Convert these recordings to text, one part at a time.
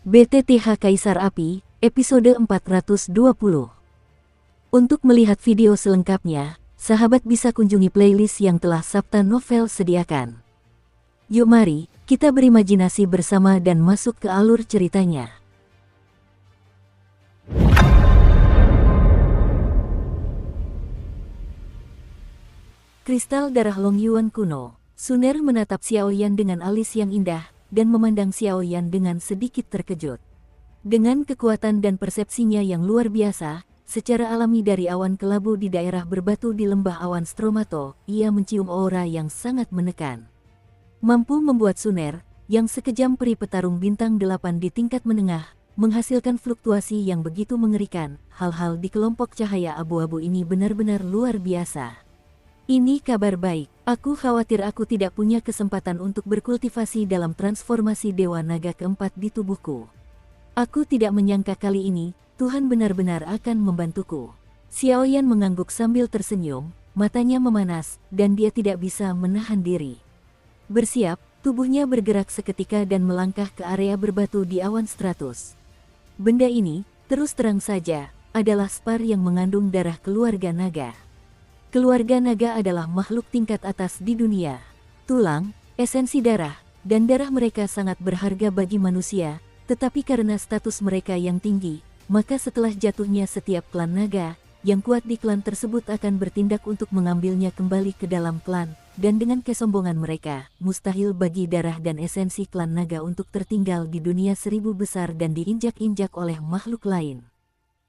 BTTH Kaisar Api, episode 420. Untuk melihat video selengkapnya, sahabat bisa kunjungi playlist yang telah Sabta Novel sediakan. Yuk mari, kita berimajinasi bersama dan masuk ke alur ceritanya. Kristal darah Long Yuan kuno. Suner menatap Xiaoyan dengan alis yang indah, dan memandang Xiaoyan dengan sedikit terkejut. Dengan kekuatan dan persepsinya yang luar biasa, secara alami dari awan kelabu di daerah berbatu di lembah awan Stromato, ia mencium aura yang sangat menekan. Mampu membuat Suner, yang sekejam peri petarung bintang 8 di tingkat menengah, menghasilkan fluktuasi yang begitu mengerikan. Hal-hal di kelompok cahaya abu-abu ini benar-benar luar biasa. Ini kabar baik, aku khawatir aku tidak punya kesempatan untuk berkultivasi dalam transformasi Dewa Naga keempat di tubuhku. Aku tidak menyangka kali ini, Tuhan benar-benar akan membantuku. Xiaoyan mengangguk sambil tersenyum, matanya memanas, dan dia tidak bisa menahan diri. Bersiap, tubuhnya bergerak seketika dan melangkah ke area berbatu di awan stratus. Benda ini, terus terang saja, adalah spar yang mengandung darah keluarga naga. Keluarga naga adalah makhluk tingkat atas di dunia. Tulang, esensi darah, dan darah mereka sangat berharga bagi manusia, tetapi karena status mereka yang tinggi, maka setelah jatuhnya setiap klan naga, yang kuat di klan tersebut akan bertindak untuk mengambilnya kembali ke dalam klan, dan dengan kesombongan mereka, mustahil bagi darah dan esensi klan naga untuk tertinggal di dunia 1000 besar dan diinjak-injak oleh makhluk lain.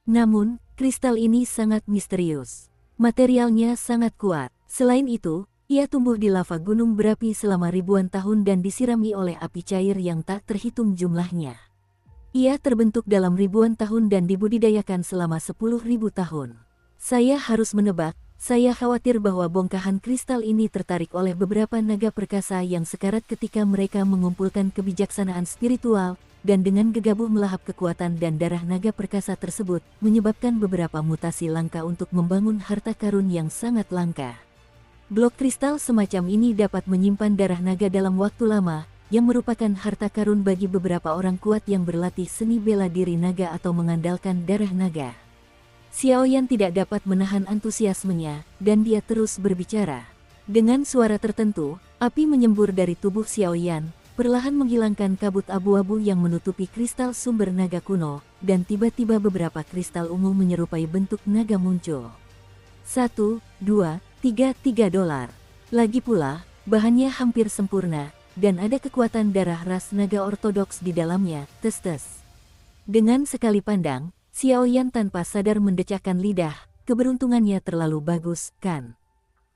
Namun, kristal ini sangat misterius. Materialnya sangat kuat. Selain itu, ia tumbuh di lava gunung berapi selama ribuan tahun dan disirami oleh api cair yang tak terhitung jumlahnya. Ia terbentuk dalam ribuan tahun dan dibudidayakan selama 10.000 tahun. Saya harus menebak, saya khawatir bahwa bongkahan kristal ini tertarik oleh beberapa naga perkasa yang sekarat ketika mereka mengumpulkan kebijaksanaan spiritual, dan dengan gegabah melahap kekuatan dan darah naga perkasa tersebut, menyebabkan beberapa mutasi langka untuk membangun harta karun yang sangat langka. Blok kristal semacam ini dapat menyimpan darah naga dalam waktu lama, yang merupakan harta karun bagi beberapa orang kuat yang berlatih seni bela diri naga atau mengandalkan darah naga. Xiaoyan tidak dapat menahan antusiasmenya, dan dia terus berbicara. Dengan suara tertentu, api menyembur dari tubuh Xiaoyan, perlahan menghilangkan kabut abu-abu yang menutupi kristal sumber naga kuno, dan tiba-tiba beberapa kristal ungu menyerupai bentuk naga muncul. 1, 2, 3 dolar. Lagi pula, bahannya hampir sempurna, dan ada kekuatan darah ras naga ortodoks di dalamnya, tes-tes. Dengan sekali pandang, Xiaoyan tanpa sadar mendecakkan lidah, keberuntungannya terlalu bagus, kan?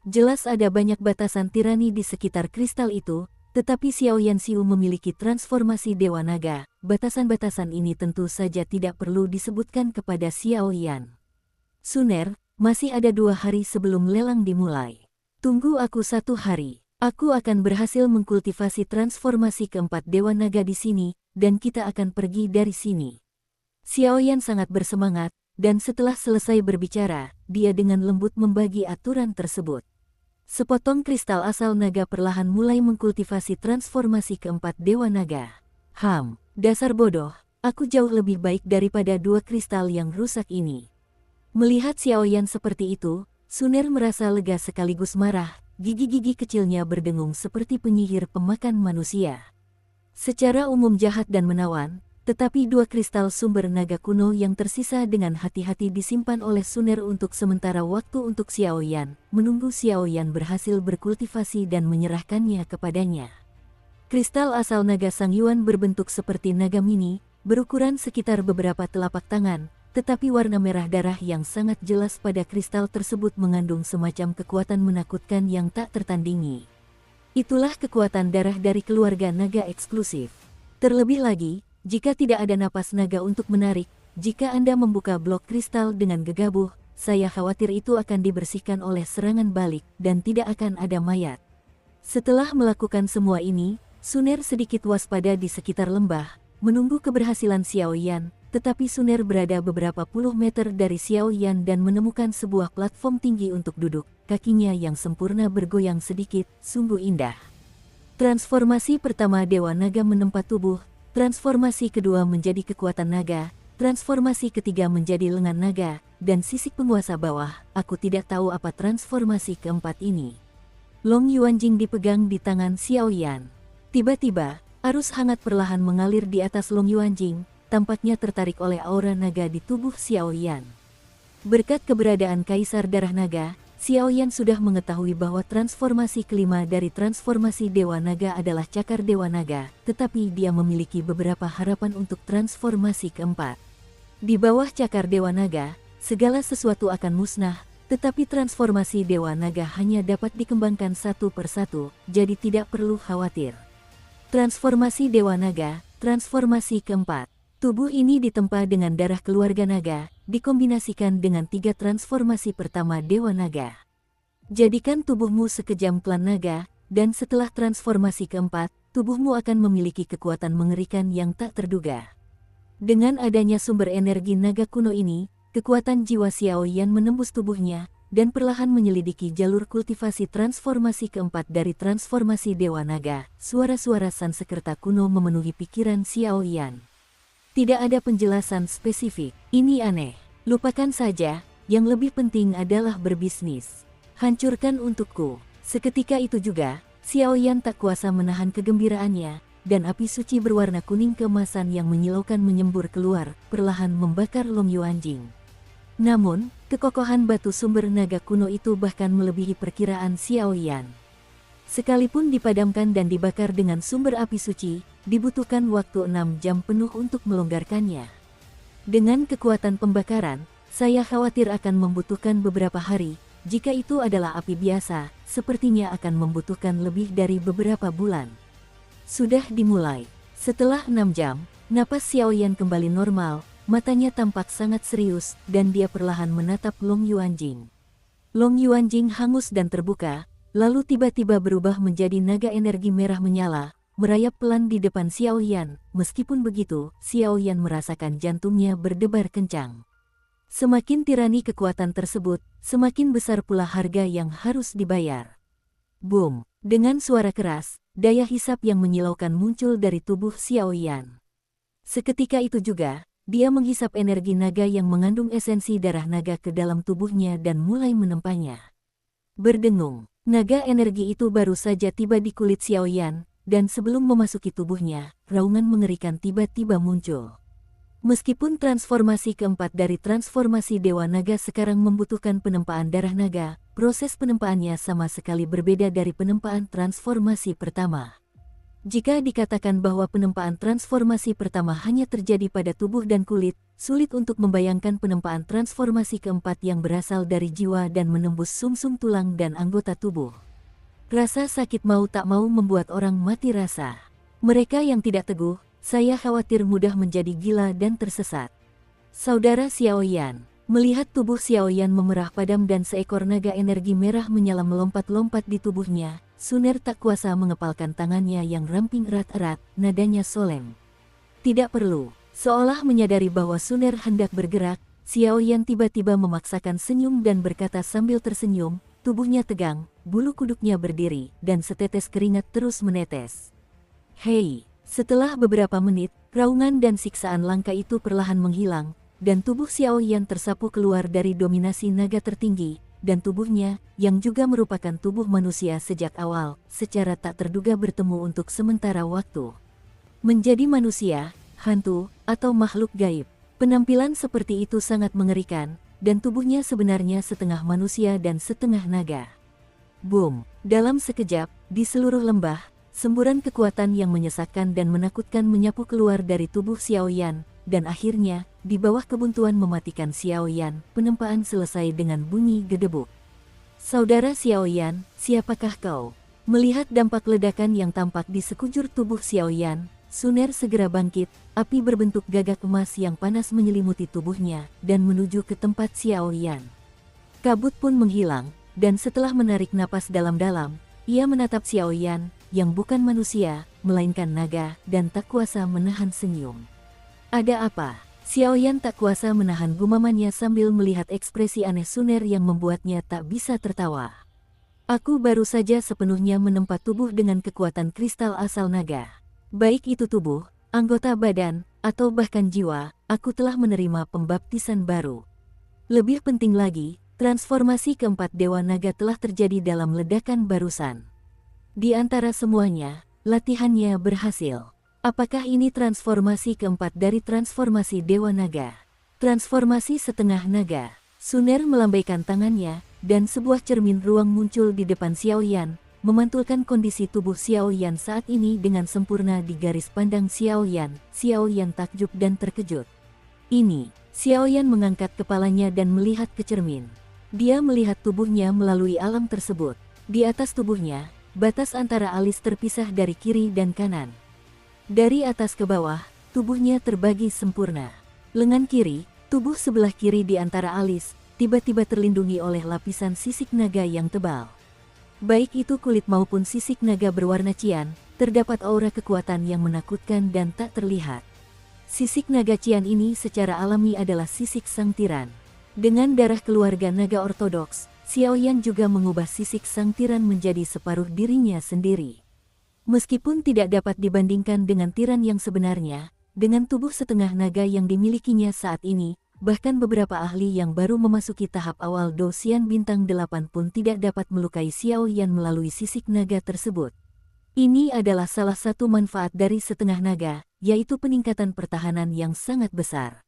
Jelas ada banyak batasan tirani di sekitar kristal itu, tetapi Xiaoyan Xiu memiliki transformasi Dewa Naga, batasan-batasan ini tentu saja tidak perlu disebutkan kepada Xiaoyan. Suner, masih ada 2 hari sebelum lelang dimulai. Tunggu aku 1 hari, aku akan berhasil mengkultivasi transformasi keempat Dewa Naga di sini, dan kita akan pergi dari sini. Xiaoyan sangat bersemangat, dan setelah selesai berbicara, dia dengan lembut membagi aturan tersebut. Sepotong kristal asal naga perlahan mulai mengkultivasi transformasi keempat Dewa Naga. Dasar bodoh, aku jauh lebih baik daripada 2 kristal yang rusak ini. Melihat Xiaoyan seperti itu, Suner merasa lega sekaligus marah, gigi-gigi kecilnya berdengung seperti penyihir pemakan manusia. Secara umum jahat dan menawan, tetapi 2 kristal sumber naga kuno yang tersisa dengan hati-hati disimpan oleh Suner untuk sementara waktu untuk Xiaoyan, menunggu Xiaoyan berhasil berkultivasi dan menyerahkannya kepadanya. Kristal asal naga Sang Yuan berbentuk seperti naga mini, berukuran sekitar beberapa telapak tangan, tetapi warna merah darah yang sangat jelas pada kristal tersebut mengandung semacam kekuatan menakutkan yang tak tertandingi. Itulah kekuatan darah dari keluarga naga eksklusif. Terlebih lagi, jika tidak ada napas naga untuk menarik, jika Anda membuka blok kristal dengan gegabah, saya khawatir itu akan dibersihkan oleh serangan balik, dan tidak akan ada mayat. Setelah melakukan semua ini, Suner sedikit waspada di sekitar lembah, menunggu keberhasilan Xiaoyan, tetapi Suner berada beberapa puluh meter dari Xiaoyan dan menemukan sebuah platform tinggi untuk duduk, kakinya yang sempurna bergoyang sedikit, sungguh indah. Transformasi pertama Dewa Naga menempa tubuh, transformasi kedua menjadi kekuatan naga, transformasi ketiga menjadi lengan naga, dan sisik penguasa bawah. Aku tidak tahu apa transformasi keempat ini. Long Yuanjing dipegang di tangan Xiao Yan. Tiba-tiba, arus hangat perlahan mengalir di atas Long Yuanjing, tampaknya tertarik oleh aura naga di tubuh Xiao Yan. Berkat keberadaan Kaisar Darah Naga, Xiao Yan sudah mengetahui bahwa transformasi kelima dari transformasi Dewa Naga adalah Cakar Dewa Naga, tetapi dia memiliki beberapa harapan untuk transformasi keempat. Di bawah Cakar Dewa Naga, segala sesuatu akan musnah, tetapi transformasi Dewa Naga hanya dapat dikembangkan satu persatu, jadi tidak perlu khawatir. Transformasi Dewa Naga, transformasi keempat. Tubuh ini ditempa dengan darah keluarga naga, dikombinasikan dengan 3 transformasi pertama Dewa Naga. Jadikan tubuhmu sekejam klan naga, dan setelah transformasi keempat, tubuhmu akan memiliki kekuatan mengerikan yang tak terduga. Dengan adanya sumber energi naga kuno ini, kekuatan jiwa Xiao Yan menembus tubuhnya, dan perlahan menyelidiki jalur kultivasi transformasi keempat dari transformasi Dewa Naga. Suara-suara Sansekerta kuno memenuhi pikiran Xiao Yan. Tidak ada penjelasan spesifik. Ini aneh. Lupakan saja, yang lebih penting adalah berbisnis. Hancurkan untukku. Seketika itu juga, Xiao Yan tak kuasa menahan kegembiraannya, dan api suci berwarna kuning keemasan yang menyilaukan menyembur keluar, perlahan membakar Long Yuanjing. Namun, kekokohan batu sumber naga kuno itu bahkan melebihi perkiraan Xiao Yan. Sekalipun dipadamkan dan dibakar dengan sumber api suci, dibutuhkan waktu 6 jam penuh untuk melonggarkannya. Dengan kekuatan pembakaran, saya khawatir akan membutuhkan beberapa hari. Jika itu adalah api biasa, sepertinya akan membutuhkan lebih dari beberapa bulan. Sudah dimulai. Setelah 6 jam, napas Xiao Yan kembali normal, matanya tampak sangat serius, dan dia perlahan menatap Long Yuanjing. Long Yuanjing hangus dan terbuka, lalu tiba-tiba berubah menjadi naga energi merah menyala, merayap pelan di depan Xiao Yan. Meskipun begitu, Xiao Yan merasakan jantungnya berdebar kencang. Semakin tirani kekuatan tersebut, semakin besar pula harga yang harus dibayar. Boom! Dengan suara keras, daya hisap yang menyilaukan muncul dari tubuh Xiao Yan. Seketika itu juga, dia menghisap energi naga yang mengandung esensi darah naga ke dalam tubuhnya dan mulai menempanya. Berdengung, naga energi itu baru saja tiba di kulit Xiao Yan, dan sebelum memasuki tubuhnya, raungan mengerikan tiba-tiba muncul. Meskipun transformasi keempat dari transformasi Dewa Naga sekarang membutuhkan penempaan darah naga, proses penempaannya sama sekali berbeda dari penempaan transformasi pertama. Jika dikatakan bahwa penempaan transformasi pertama hanya terjadi pada tubuh dan kulit, sulit untuk membayangkan penempaan transformasi keempat yang berasal dari jiwa dan menembus sumsum tulang dan anggota tubuh. Rasa sakit mau tak mau membuat orang mati rasa. Mereka yang tidak teguh, saya khawatir mudah menjadi gila dan tersesat. Saudara Xiao Yan, melihat tubuh Xiao Yan memerah padam dan seekor naga energi merah menyala melompat-lompat di tubuhnya, Suner tak kuasa mengepalkan tangannya yang ramping erat-erat, nadanya solemn. Tidak perlu. Seolah menyadari bahwa Suner hendak bergerak, Xiao Yan tiba-tiba memaksakan senyum dan berkata sambil tersenyum, tubuhnya tegang, bulu kuduknya berdiri, dan setetes keringat terus menetes. Hei! Setelah beberapa menit, raungan dan siksaan langka itu perlahan menghilang, dan tubuh Xiao Yan tersapu keluar dari dominasi naga tertinggi, dan tubuhnya, yang juga merupakan tubuh manusia sejak awal, secara tak terduga bertemu untuk sementara waktu. Menjadi manusia, hantu, atau makhluk gaib. Penampilan seperti itu sangat mengerikan, dan tubuhnya sebenarnya setengah manusia dan setengah naga. Boom! Dalam sekejap, di seluruh lembah, semburan kekuatan yang menyesakkan dan menakutkan menyapu keluar dari tubuh Xiao Yan, dan akhirnya, di bawah kebuntuan mematikan Xiao Yan, penempaan selesai dengan bunyi gedebuk. Saudara Xiao Yan, siapakah kau? Melihat dampak ledakan yang tampak di sekujur tubuh Xiao Yan, Suner segera bangkit, api berbentuk gagak emas yang panas menyelimuti tubuhnya, dan menuju ke tempat Xiao Yan. Kabut pun menghilang, dan setelah menarik napas dalam-dalam, ia menatap Xiao Yan, yang bukan manusia, melainkan naga, dan tak kuasa menahan senyum. Ada apa? Xiao Yan tak kuasa menahan gumamannya sambil melihat ekspresi aneh Suner yang membuatnya tak bisa tertawa. Aku baru saja sepenuhnya menempa tubuh dengan kekuatan kristal asal naga. Baik itu tubuh, anggota badan, atau bahkan jiwa, aku telah menerima pembaptisan baru. Lebih penting lagi, transformasi keempat Dewa Naga telah terjadi dalam ledakan barusan. Di antara semuanya, latihannya berhasil. Apakah ini transformasi keempat dari transformasi Dewa Naga? Transformasi setengah naga. Suner melambaikan tangannya, dan sebuah cermin ruang muncul di depan Xiaoyan, memantulkan kondisi tubuh Xiaoyan saat ini dengan sempurna di garis pandang Xiaoyan. Xiaoyan takjub dan terkejut. Ini, Xiaoyan mengangkat kepalanya dan melihat ke cermin. Dia melihat tubuhnya melalui alam tersebut. Di atas tubuhnya, batas antara alis terpisah dari kiri dan kanan. Dari atas ke bawah, tubuhnya terbagi sempurna. Lengan kiri, tubuh sebelah kiri di antara alis, tiba-tiba terlindungi oleh lapisan sisik naga yang tebal. Baik itu kulit maupun sisik naga berwarna cian, terdapat aura kekuatan yang menakutkan dan tak terlihat. Sisik naga cian ini secara alami adalah sisik sang tiran. Dengan darah keluarga naga ortodoks, Xiaoyan juga mengubah sisik sang tiran menjadi separuh dirinya sendiri. Meskipun tidak dapat dibandingkan dengan tiran yang sebenarnya, dengan tubuh setengah naga yang dimilikinya saat ini, bahkan beberapa ahli yang baru memasuki tahap awal Dosian Bintang 8 pun tidak dapat melukai Xiaoyan melalui sisik naga tersebut. Ini adalah salah satu manfaat dari setengah naga, yaitu peningkatan pertahanan yang sangat besar.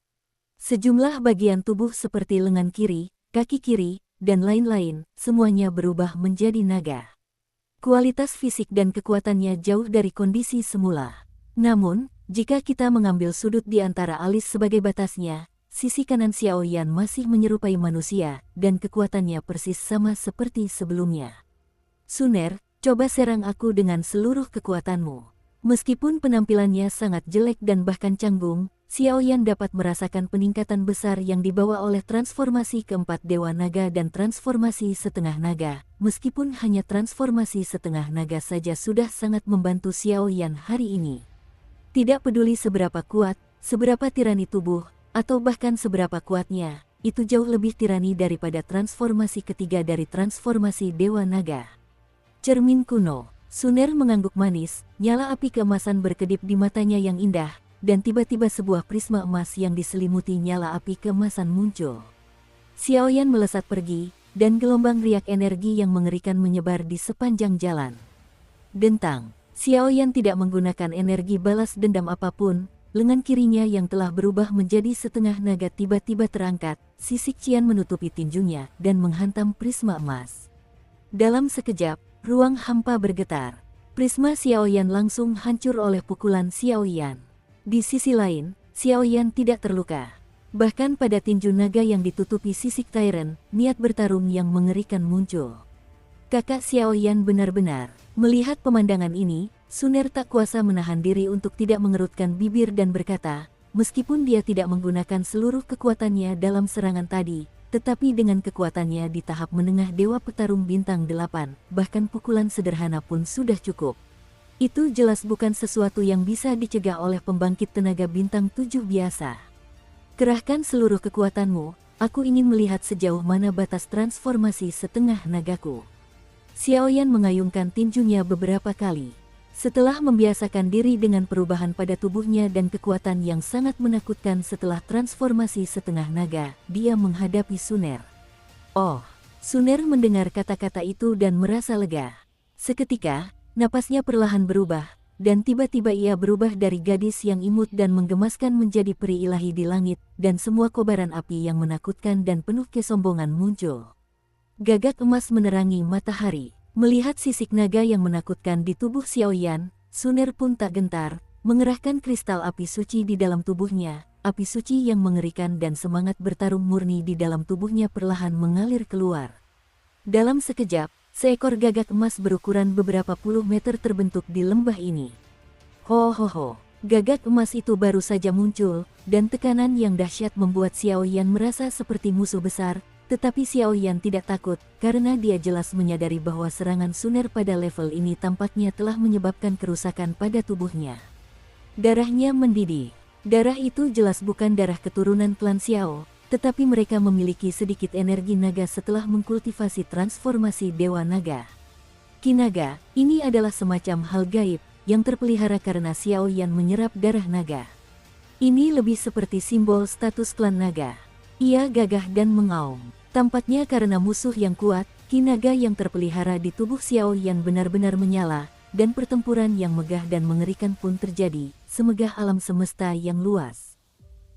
Sejumlah bagian tubuh seperti lengan kiri, kaki kiri, dan lain-lain, semuanya berubah menjadi naga. Kualitas fisik dan kekuatannya jauh dari kondisi semula. Namun, jika kita mengambil sudut di antara alis sebagai batasnya, sisi kanan Xiaoyan masih menyerupai manusia, dan kekuatannya persis sama seperti sebelumnya. Suner, coba serang aku dengan seluruh kekuatanmu. Meskipun penampilannya sangat jelek dan bahkan canggung, Xiaoyan dapat merasakan peningkatan besar yang dibawa oleh transformasi keempat Dewa Naga dan transformasi setengah naga. Meskipun hanya transformasi setengah naga saja sudah sangat membantu Xiaoyan hari ini. Tidak peduli seberapa kuat, seberapa tirani tubuh, atau bahkan seberapa kuatnya, itu jauh lebih tirani daripada transformasi ketiga dari transformasi Dewa Naga. Cermin kuno. Suner mengangguk manis, nyala api keemasan berkedip di matanya yang indah, dan tiba-tiba sebuah prisma emas yang diselimuti nyala api keemasan muncul. Xiaoyan melesat pergi, dan gelombang riak energi yang mengerikan menyebar di sepanjang jalan. Dentang. Xiaoyan tidak menggunakan energi balas dendam apapun. Lengan kirinya yang telah berubah menjadi setengah naga tiba-tiba terangkat, sisik cian menutupi tinjunya dan menghantam prisma emas. Dalam sekejap, ruang hampa bergetar. Prisma Xiaoyan langsung hancur oleh pukulan Xiaoyan. Di sisi lain, Xiaoyan tidak terluka. Bahkan pada tinju naga yang ditutupi sisik Tyrant, niat bertarung yang mengerikan muncul. Kakak Xiaoyan benar-benar. Melihat pemandangan ini, Suner tak kuasa menahan diri untuk tidak mengerutkan bibir dan berkata, meskipun dia tidak menggunakan seluruh kekuatannya dalam serangan tadi, tetapi dengan kekuatannya di tahap menengah Dewa Petarung Bintang 8, bahkan pukulan sederhana pun sudah cukup. Itu jelas bukan sesuatu yang bisa dicegah oleh pembangkit tenaga bintang 7 biasa. Kerahkan seluruh kekuatanmu, aku ingin melihat sejauh mana batas transformasi setengah nagaku. Xiaoyan mengayunkan tinjunya beberapa kali. Setelah membiasakan diri dengan perubahan pada tubuhnya dan kekuatan yang sangat menakutkan setelah transformasi setengah naga, dia menghadapi Suner. Oh, Suner mendengar kata-kata itu dan merasa lega. Seketika, napasnya perlahan berubah, dan tiba-tiba ia berubah dari gadis yang imut dan menggemaskan menjadi peri ilahi di langit, dan semua kobaran api yang menakutkan dan penuh kesombongan muncul. Gagak emas menerangi matahari. Melihat sisik naga yang menakutkan di tubuh Xiaoyan, Suner pun tak gentar, mengerahkan kristal api suci di dalam tubuhnya. Api suci yang mengerikan dan semangat bertarung murni di dalam tubuhnya perlahan mengalir keluar. Dalam sekejap, seekor gagak emas berukuran beberapa puluh meter terbentuk di lembah ini. Ho ho ho, gagak emas itu baru saja muncul, dan tekanan yang dahsyat membuat Xiaoyan merasa seperti musuh besar. Tetapi Xiaoyan tidak takut, karena dia jelas menyadari bahwa serangan Suner pada level ini tampaknya telah menyebabkan kerusakan pada tubuhnya. Darahnya mendidih. Darah itu jelas bukan darah keturunan klan Xiao, tetapi mereka memiliki sedikit energi naga setelah mengkultivasi transformasi Dewa Naga. Ki naga, ini adalah semacam hal gaib, yang terpelihara karena Xiao Yan menyerap darah naga. Ini lebih seperti simbol status klan naga. Ia gagah dan mengaum. Tampaknya karena musuh yang kuat, ki naga yang terpelihara di tubuh Xiao Yan benar-benar menyala, dan pertempuran yang megah dan mengerikan pun terjadi, semegah alam semesta yang luas.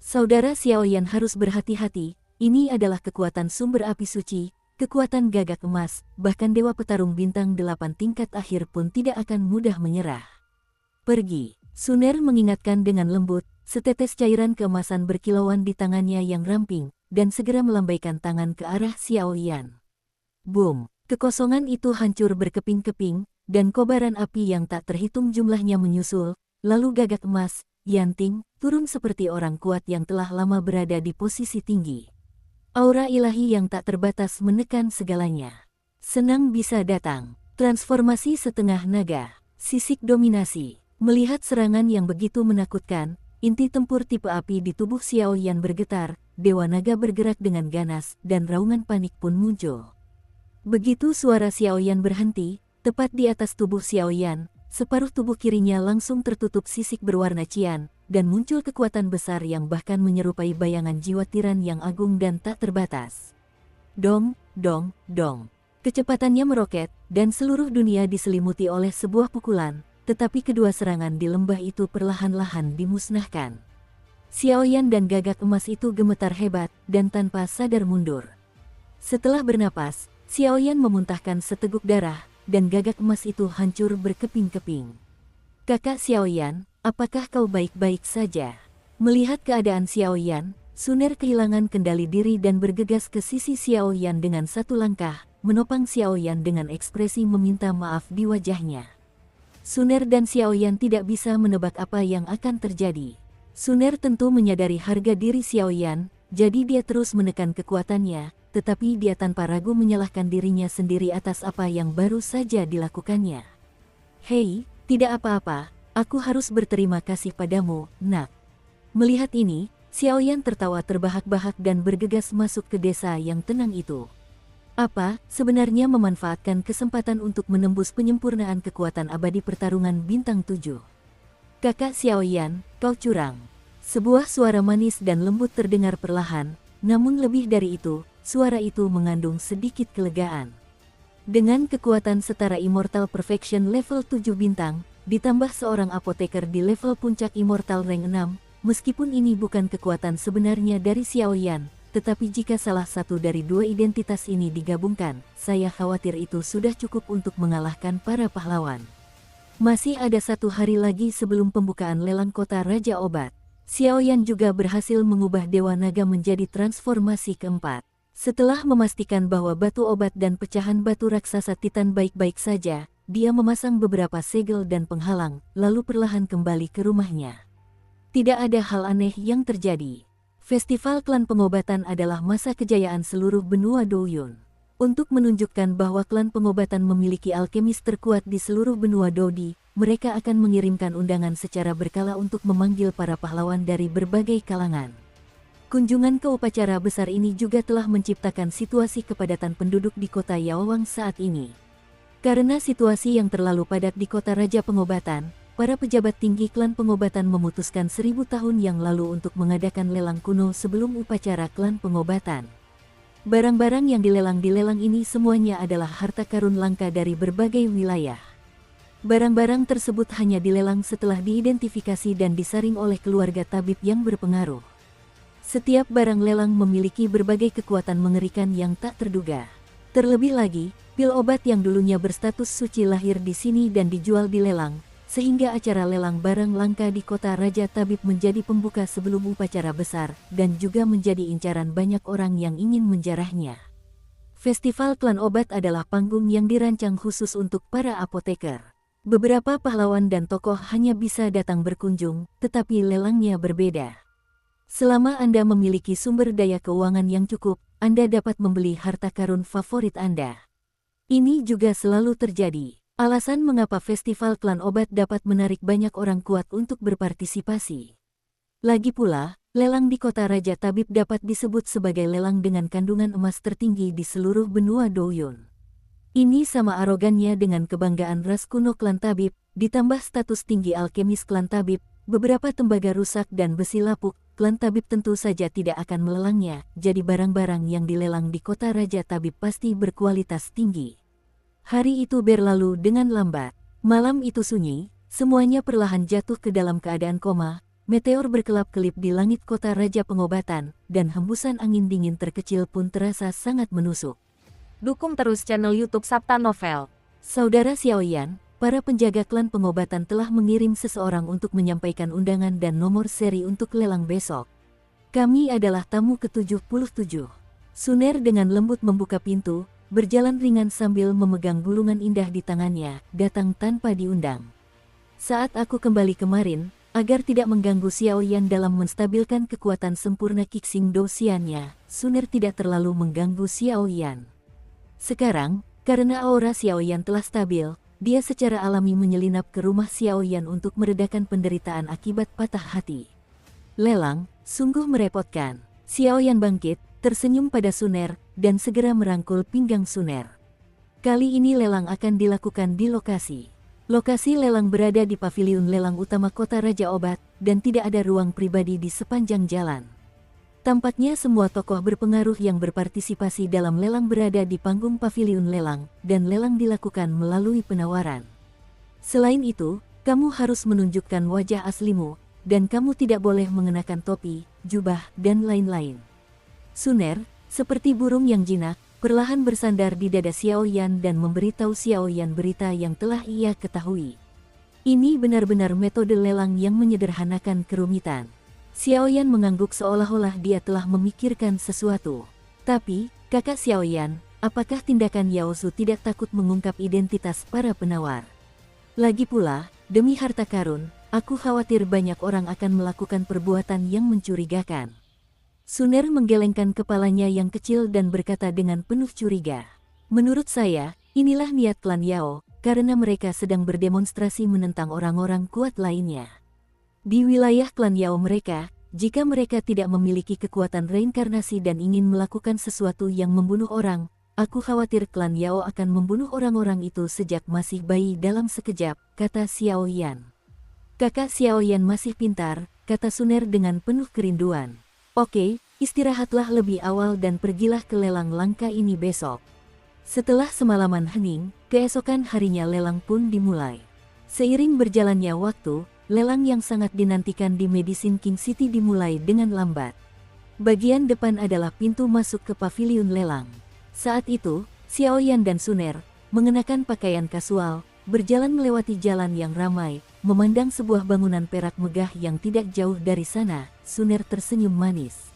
Saudara Xiao Yan harus berhati-hati, ini adalah kekuatan sumber api suci, kekuatan gagak emas, bahkan Dewa Petarung Bintang 8 tingkat akhir pun tidak akan mudah menyerah. Pergi, Suner mengingatkan dengan lembut, setetes cairan keemasan berkilauan di tangannya yang ramping, dan segera melambaikan tangan ke arah Xiao Yan. Boom, kekosongan itu hancur berkeping-keping, dan kobaran api yang tak terhitung jumlahnya menyusul, lalu gagak emas, Yanting, turun seperti orang kuat yang telah lama berada di posisi tinggi. Aura ilahi yang tak terbatas menekan segalanya. Senang bisa datang. Transformasi setengah naga. Sisik dominasi. Melihat serangan yang begitu menakutkan, inti tempur tipe api di tubuh Xiao Yan bergetar, Dewa Naga bergerak dengan ganas, dan raungan panik pun muncul. Begitu suara Xiao Yan berhenti, tepat di atas tubuh Xiao Yan, separuh tubuh kirinya langsung tertutup sisik berwarna cian, dan muncul kekuatan besar yang bahkan menyerupai bayangan jiwa tiran yang agung dan tak terbatas. Dong, dong, dong. Kecepatannya meroket, dan seluruh dunia diselimuti oleh sebuah pukulan, tetapi kedua serangan di lembah itu perlahan-lahan dimusnahkan. Xiao Yan dan gagak emas itu gemetar hebat, dan tanpa sadar mundur. Setelah bernapas, Xiao Yan memuntahkan seteguk darah, dan gagak emas itu hancur berkeping-keping. Kakak Xiao Yan, apakah kau baik-baik saja? Melihat keadaan Xiao Yan, Suner kehilangan kendali diri dan bergegas ke sisi Xiao Yan dengan satu langkah, menopang Xiao Yan dengan ekspresi meminta maaf di wajahnya. Suner dan Xiao Yan tidak bisa menebak apa yang akan terjadi. Suner tentu menyadari harga diri Xiao Yan, jadi dia terus menekan kekuatannya, tetapi dia tanpa ragu menyalahkan dirinya sendiri atas apa yang baru saja dilakukannya. Hei, tidak apa-apa, aku harus berterima kasih padamu, nak. Melihat ini, Xiao Yan tertawa terbahak-bahak dan bergegas masuk ke desa yang tenang itu. Apa, sebenarnya memanfaatkan kesempatan untuk menembus penyempurnaan kekuatan abadi pertarungan bintang 7. Kakak Xiao Yan, kau curang. Sebuah suara manis dan lembut terdengar perlahan, namun lebih dari itu, suara itu mengandung sedikit kelegaan. Dengan kekuatan setara Immortal Perfection level 7 bintang, ditambah seorang apoteker di level puncak Immortal rank 6, meskipun ini bukan kekuatan sebenarnya dari Xiao Yan, tetapi jika salah satu dari dua identitas ini digabungkan, saya khawatir itu sudah cukup untuk mengalahkan para pahlawan. Masih ada 1 hari lagi sebelum pembukaan lelang kota Raja Obat. Xiao Yan juga berhasil mengubah Dewa Naga menjadi transformasi keempat. Setelah memastikan bahwa batu obat dan pecahan batu raksasa Titan baik-baik saja, dia memasang beberapa segel dan penghalang, lalu perlahan kembali ke rumahnya. Tidak ada hal aneh yang terjadi. Festival Klan Pengobatan adalah masa kejayaan seluruh benua Douyun. Untuk menunjukkan bahwa klan pengobatan memiliki alkemis terkuat di seluruh benua Dodi, mereka akan mengirimkan undangan secara berkala untuk memanggil para pahlawan dari berbagai kalangan. Kunjungan ke upacara besar ini juga telah menciptakan situasi kepadatan penduduk di kota Yaowang saat ini. Karena situasi yang terlalu padat di kota Raja Pengobatan, para pejabat tinggi klan pengobatan memutuskan 1000 tahun yang lalu untuk mengadakan lelang kuno sebelum upacara klan pengobatan. Barang-barang yang dilelang di lelang ini semuanya adalah harta karun langka dari berbagai wilayah. Barang-barang tersebut hanya dilelang setelah diidentifikasi dan disaring oleh keluarga tabib yang berpengaruh. Setiap barang lelang memiliki berbagai kekuatan mengerikan yang tak terduga. Terlebih lagi, pil obat yang dulunya berstatus suci lahir di sini dan dijual di lelang, sehingga acara lelang barang langka di kota Raja Tabib menjadi pembuka sebelum upacara besar, dan juga menjadi incaran banyak orang yang ingin menjarahnya. Festival Klan Obat adalah panggung yang dirancang khusus untuk para apoteker. Beberapa pahlawan dan tokoh hanya bisa datang berkunjung, tetapi lelangnya berbeda. Selama Anda memiliki sumber daya keuangan yang cukup, Anda dapat membeli harta karun favorit Anda. Ini juga selalu terjadi. Alasan mengapa Festival Klan Obat dapat menarik banyak orang kuat untuk berpartisipasi. Lagi pula, lelang di kota Raja Tabib dapat disebut sebagai lelang dengan kandungan emas tertinggi di seluruh benua Douyun. Ini sama arogannya dengan kebanggaan ras kuno klan Tabib, ditambah status tinggi alkemis klan Tabib, beberapa tembaga rusak dan besi lapuk, klan Tabib tentu saja tidak akan melelangnya, jadi barang-barang yang dilelang di kota Raja Tabib pasti berkualitas tinggi. Hari itu berlalu dengan lambat. Malam itu sunyi, semuanya perlahan jatuh ke dalam keadaan koma, meteor berkelap-kelip di langit kota Raja Pengobatan, dan hembusan angin dingin terkecil pun terasa sangat menusuk. Dukung terus channel YouTube Sabta Novel. Saudara Xiaoyan, para penjaga klan pengobatan telah mengirim seseorang untuk menyampaikan undangan dan nomor seri untuk lelang besok. Kami adalah tamu ke-77. Suner dengan lembut membuka pintu, berjalan ringan sambil memegang gulungan indah di tangannya, datang tanpa diundang. Saat aku kembali kemarin, agar tidak mengganggu Xiaoyan dalam menstabilkan kekuatan sempurna Qixing Douxiannya, Suner tidak terlalu mengganggu Xiaoyan. Sekarang, karena aura Xiaoyan telah stabil, dia secara alami menyelinap ke rumah Xiaoyan untuk meredakan penderitaan akibat patah hati. Lelang, sungguh merepotkan. Xiaoyan bangkit, tersenyum pada Suner, dan segera merangkul pinggang Suner. Kali ini lelang akan dilakukan di lokasi. Lokasi lelang berada di paviliun lelang utama kota Raja Obat, dan tidak ada ruang pribadi di sepanjang jalan. Tampaknya semua tokoh berpengaruh yang berpartisipasi dalam lelang berada di panggung paviliun lelang, dan lelang dilakukan melalui penawaran. Selain itu, kamu harus menunjukkan wajah aslimu, dan kamu tidak boleh mengenakan topi, jubah, dan lain-lain. Suner, seperti burung yang jinak, perlahan bersandar di dada Xiaoyan dan memberitahu Xiaoyan berita yang telah ia ketahui. Ini benar-benar metode lelang yang menyederhanakan kerumitan. Xiaoyan mengangguk seolah-olah dia telah memikirkan sesuatu. Tapi, kakak Xiaoyan, apakah tindakan Yao Su tidak takut mengungkap identitas para penawar? Lagi pula, demi harta karun, aku khawatir banyak orang akan melakukan perbuatan yang mencurigakan. Suner menggelengkan kepalanya yang kecil dan berkata dengan penuh curiga. Menurut saya, inilah niat klan Yao, karena mereka sedang berdemonstrasi menentang orang-orang kuat lainnya. Di wilayah klan Yao mereka, jika mereka tidak memiliki kekuatan reinkarnasi dan ingin melakukan sesuatu yang membunuh orang, aku khawatir klan Yao akan membunuh orang-orang itu sejak masih bayi dalam sekejap, kata Xiaoyan. Kakak Xiaoyan masih pintar, kata Suner dengan penuh kerinduan. Oke, istirahatlah lebih awal dan pergilah ke lelang langka ini besok. Setelah semalaman hening, keesokan harinya lelang pun dimulai. Seiring berjalannya waktu, lelang yang sangat dinantikan di Medicine King City dimulai dengan lambat. Bagian depan adalah pintu masuk ke paviliun lelang. Saat itu, Xiaoyan dan Suner, mengenakan pakaian kasual, berjalan melewati jalan yang ramai, memandang sebuah bangunan perak megah yang tidak jauh dari sana. Suner tersenyum manis.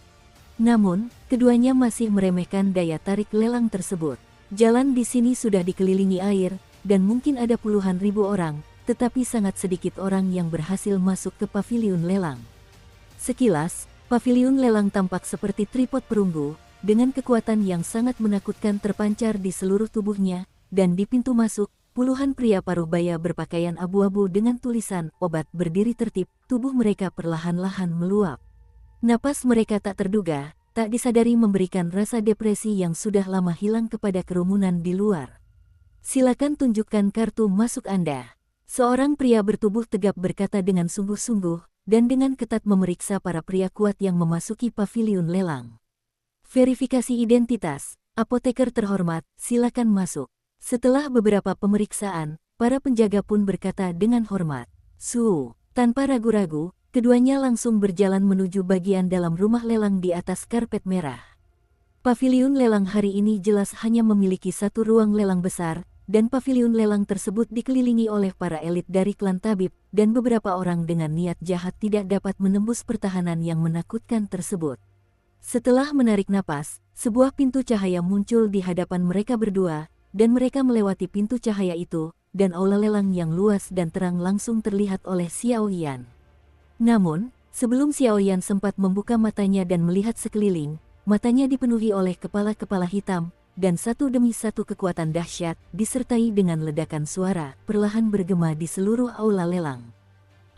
Namun, keduanya masih meremehkan daya tarik lelang tersebut. Jalan di sini sudah dikelilingi air, dan mungkin ada puluhan ribu orang, tetapi sangat sedikit orang yang berhasil masuk ke paviliun lelang. Sekilas, paviliun lelang tampak seperti tripod perunggu, dengan kekuatan yang sangat menakutkan terpancar di seluruh tubuhnya, dan di pintu masuk, puluhan pria paruh baya berpakaian abu-abu dengan tulisan obat berdiri tertib, tubuh mereka perlahan-lahan meluap. Napas mereka tak terduga, tak disadari memberikan rasa depresi yang sudah lama hilang kepada kerumunan di luar. Silakan tunjukkan kartu masuk Anda. Seorang pria bertubuh tegap berkata dengan sungguh-sungguh, dan dengan ketat memeriksa para pria kuat yang memasuki paviliun lelang. Verifikasi identitas, apoteker terhormat, silakan masuk. Setelah beberapa pemeriksaan, para penjaga pun berkata dengan hormat, "Su." Tanpa ragu-ragu, keduanya langsung berjalan menuju bagian dalam rumah lelang di atas karpet merah. Paviliun lelang hari ini jelas hanya memiliki satu ruang lelang besar, dan paviliun lelang tersebut dikelilingi oleh para elit dari klan Tabib, dan beberapa orang dengan niat jahat tidak dapat menembus pertahanan yang menakutkan tersebut. Setelah menarik napas, sebuah pintu cahaya muncul di hadapan mereka berdua, dan mereka melewati pintu cahaya itu, dan aula lelang yang luas dan terang langsung terlihat oleh Xiaoyan. Namun, sebelum Xiaoyan sempat membuka matanya dan melihat sekeliling, matanya dipenuhi oleh kepala-kepala hitam, dan satu demi satu kekuatan dahsyat, disertai dengan ledakan suara, perlahan bergema di seluruh aula lelang.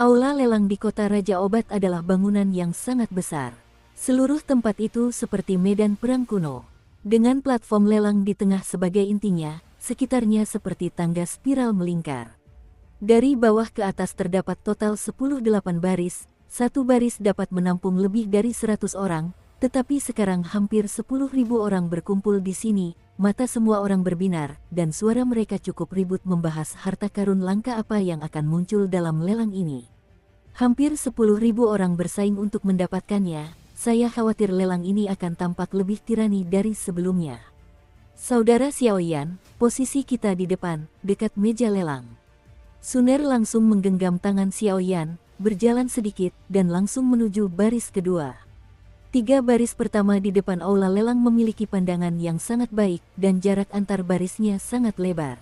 Aula lelang di kota Raja Obat adalah bangunan yang sangat besar. Seluruh tempat itu seperti medan perang kuno. Dengan platform lelang di tengah sebagai intinya, sekitarnya seperti tangga spiral melingkar. Dari bawah ke atas terdapat total 10 baris, satu baris dapat menampung lebih dari 100 orang, tetapi sekarang hampir 10.000 orang berkumpul di sini, mata semua orang berbinar, dan suara mereka cukup ribut membahas harta karun langka apa yang akan muncul dalam lelang ini. Hampir 10.000 orang bersaing untuk mendapatkannya, saya khawatir lelang ini akan tampak lebih tirani dari sebelumnya. Saudara Xiaoyan, posisi kita di depan, dekat meja lelang. Suner langsung menggenggam tangan Xiaoyan, berjalan sedikit, dan langsung menuju baris kedua. 3 baris pertama di depan aula lelang memiliki pandangan yang sangat baik, dan jarak antar barisnya sangat lebar.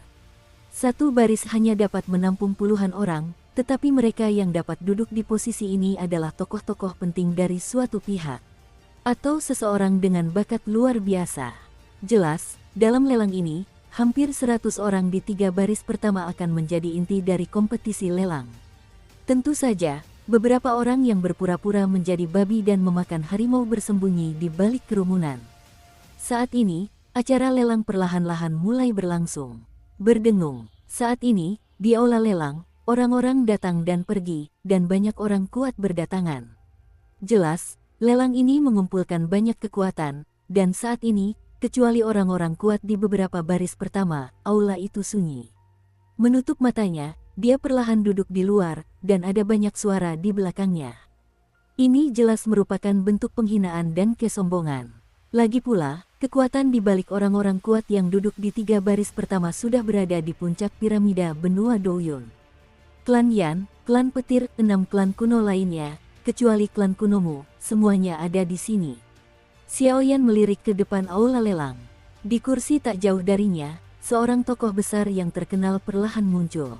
Satu baris hanya dapat menampung puluhan orang, tetapi mereka yang dapat duduk di posisi ini adalah tokoh-tokoh penting dari suatu pihak, atau seseorang dengan bakat luar biasa. Jelas, dalam lelang ini, hampir 100 orang di 3 baris pertama akan menjadi inti dari kompetisi lelang. Tentu saja, beberapa orang yang berpura-pura menjadi babi dan memakan harimau bersembunyi di balik kerumunan. Saat ini, acara lelang perlahan-lahan mulai berlangsung. Berdengung. Saat ini, di aula lelang, orang-orang datang dan pergi, dan banyak orang kuat berdatangan. Jelas, lelang ini mengumpulkan banyak kekuatan, dan saat ini, kecuali orang-orang kuat di beberapa baris pertama, aula itu sunyi. Menutup matanya, dia perlahan duduk di luar, dan ada banyak suara di belakangnya. Ini jelas merupakan bentuk penghinaan dan kesombongan. Lagi pula, kekuatan di balik orang-orang kuat yang duduk di 3 baris pertama sudah berada di puncak piramida benua Douyun. Klan Yan, klan petir, 6 klan kuno lainnya, kecuali klan kunomu, semuanya ada di sini. Xiaoyan melirik ke depan aula lelang. Di kursi tak jauh darinya, seorang tokoh besar yang terkenal perlahan muncul.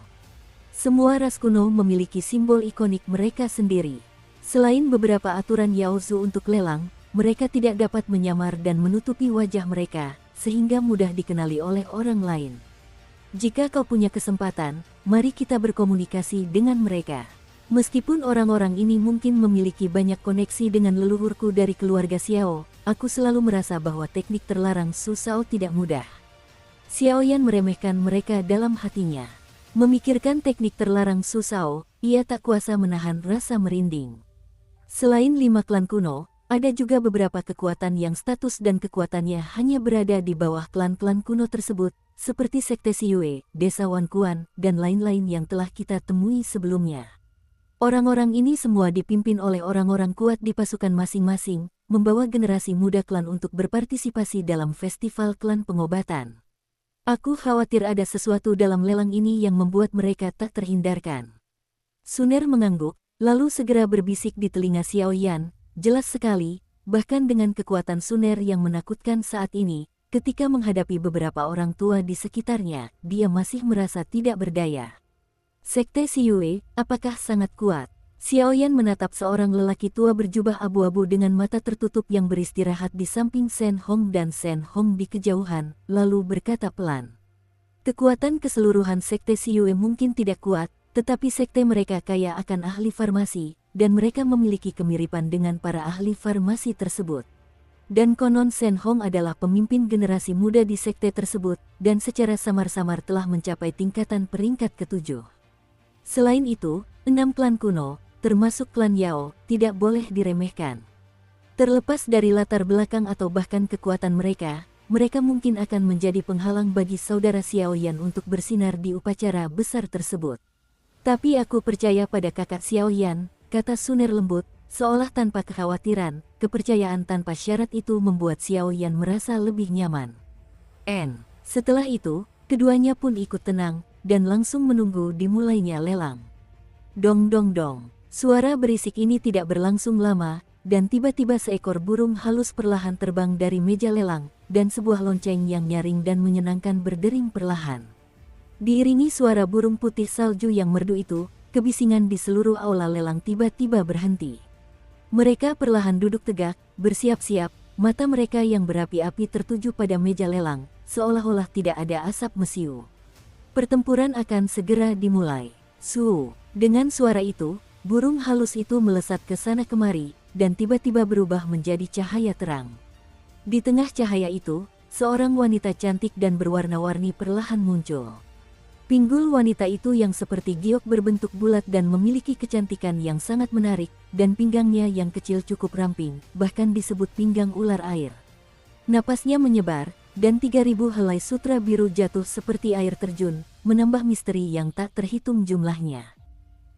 Semua ras kuno memiliki simbol ikonik mereka sendiri. Selain beberapa aturan Yaozu untuk lelang, mereka tidak dapat menyamar dan menutupi wajah mereka, sehingga mudah dikenali oleh orang lain. Jika kau punya kesempatan, mari kita berkomunikasi dengan mereka. Meskipun orang-orang ini mungkin memiliki banyak koneksi dengan leluhurku dari keluarga Xiao, aku selalu merasa bahwa teknik terlarang Su Shao tidak mudah. Xiaoyan meremehkan mereka dalam hatinya. Memikirkan teknik terlarang Su Shao, ia tak kuasa menahan rasa merinding. Selain 5 klan kuno, ada juga beberapa kekuatan yang status dan kekuatannya hanya berada di bawah klan-klan kuno tersebut, seperti Sekte Xiyue, Desa Wan Kuan, dan lain-lain yang telah kita temui sebelumnya. Orang-orang ini semua dipimpin oleh orang-orang kuat di pasukan masing-masing, membawa generasi muda klan untuk berpartisipasi dalam festival klan pengobatan. Aku khawatir ada sesuatu dalam lelang ini yang membuat mereka tak terhindarkan. Suner mengangguk, lalu segera berbisik di telinga Xiaoyan, jelas sekali, bahkan dengan kekuatan Suner yang menakutkan saat ini, ketika menghadapi beberapa orang tua di sekitarnya, dia masih merasa tidak berdaya. Sekte Xiyue, apakah sangat kuat? Xiaoyan menatap seorang lelaki tua berjubah abu-abu dengan mata tertutup yang beristirahat di samping Shen Hong dan Shen Hong di kejauhan, lalu berkata pelan. Kekuatan keseluruhan Sekte Xiyue mungkin tidak kuat, tetapi sekte mereka kaya akan ahli farmasi, dan mereka memiliki kemiripan dengan para ahli farmasi tersebut. Dan konon Shen Hong adalah pemimpin generasi muda di sekte tersebut, dan secara samar-samar telah mencapai tingkatan peringkat ke-7. Selain itu, 6 klan kuno, termasuk klan Yao, tidak boleh diremehkan. Terlepas dari latar belakang atau bahkan kekuatan mereka, mereka mungkin akan menjadi penghalang bagi saudara Xiaoyan untuk bersinar di upacara besar tersebut. Tapi aku percaya pada kakak Xiaoyan, kata Suner lembut, seolah tanpa kekhawatiran. Kepercayaan tanpa syarat itu membuat Xiaoyan merasa lebih nyaman. Setelah itu, keduanya pun ikut tenang, dan langsung menunggu dimulainya lelang. Dong dong dong. Suara berisik ini tidak berlangsung lama, dan tiba-tiba seekor burung halus perlahan terbang dari meja lelang, dan sebuah lonceng yang nyaring dan menyenangkan berdering perlahan. Diiringi suara burung putih salju yang merdu itu, kebisingan di seluruh aula lelang tiba-tiba berhenti. Mereka perlahan duduk tegak, bersiap-siap, mata mereka yang berapi-api tertuju pada meja lelang, seolah-olah tidak ada asap mesiu. Pertempuran akan segera dimulai. Dengan suara itu, burung halus itu melesat ke sana kemari, dan tiba-tiba berubah menjadi cahaya terang. Di tengah cahaya itu, seorang wanita cantik dan berwarna-warni perlahan muncul. Pinggul wanita itu yang seperti giok berbentuk bulat dan memiliki kecantikan yang sangat menarik, dan pinggangnya yang kecil cukup ramping, bahkan disebut pinggang ular air. Napasnya menyebar, dan 3.000 helai sutra biru jatuh seperti air terjun, menambah misteri yang tak terhitung jumlahnya.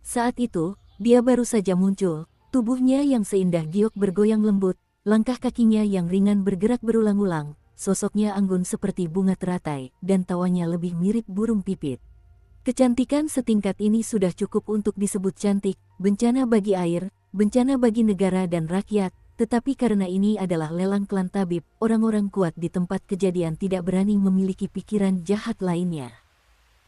Saat itu, dia baru saja muncul, tubuhnya yang seindah giok bergoyang lembut, langkah kakinya yang ringan bergerak berulang-ulang, sosoknya anggun seperti bunga teratai, dan tawanya lebih mirip burung pipit. Kecantikan setingkat ini sudah cukup untuk disebut cantik, bencana bagi air, bencana bagi negara dan rakyat, tetapi karena ini adalah lelang klan tabib, orang-orang kuat di tempat kejadian tidak berani memiliki pikiran jahat lainnya.